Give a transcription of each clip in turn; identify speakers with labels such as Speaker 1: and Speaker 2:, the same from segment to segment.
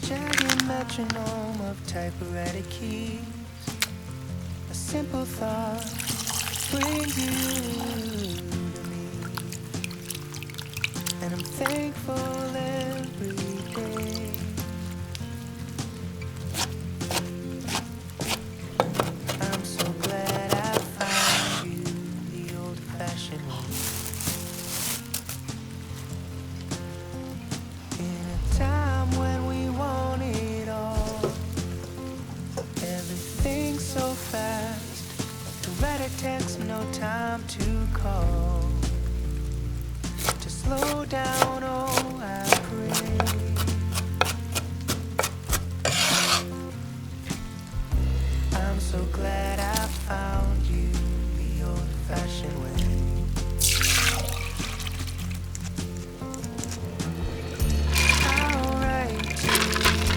Speaker 1: jagged metronome of typewriter keys. A simple thought brings you to me, and I'm thankful every day. I'm so glad I found you the old-fashioned way. In a time when we want it all, everything's so fast. To write a text, no time to call. To slow down, oh, I pray. I'm so glad I found you the old-fashioned way. I'll write to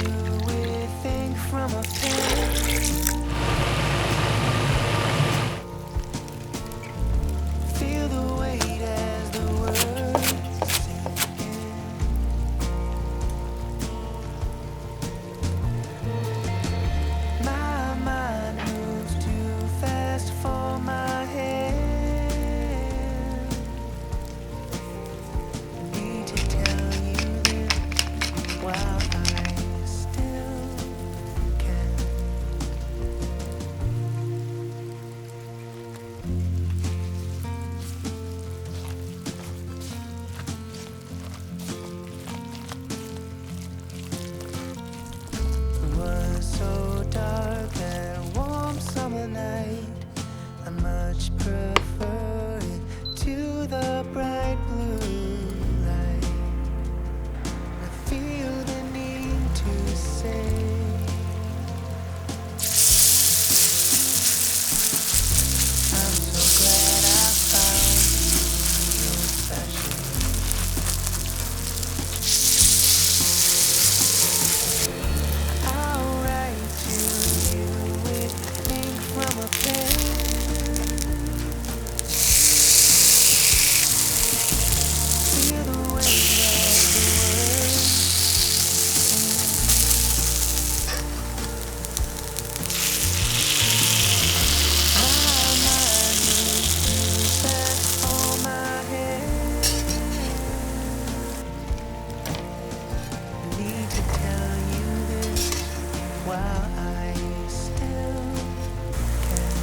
Speaker 1: you with ink from a pen. Feel the weight as the words sink in. My mind moves too fast for my hand. Need to tell you this while I still can. It was so dark that warm summer night. I much prefer it to the bright blue light. I feel the need to say I'm so glad I found you the old-fashioned way. I'll write to you with ink from a pen. Feel the weight of the words my mind moves too fast for my head. Need to tell you this while I still can.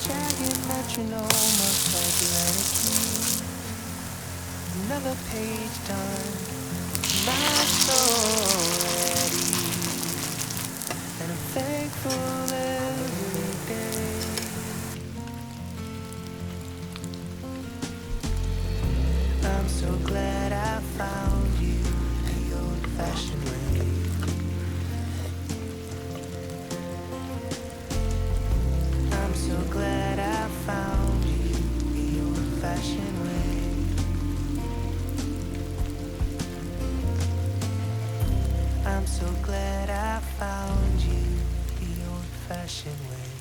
Speaker 1: Jagged metronome of typewriter keys. Another page done. My soul at ease, and I'm thankful every day. I'm so glad I found you the old-fashioned way. I'm so glad I found you the old-fashioned way. I'm so glad I found you the old-fashioned way.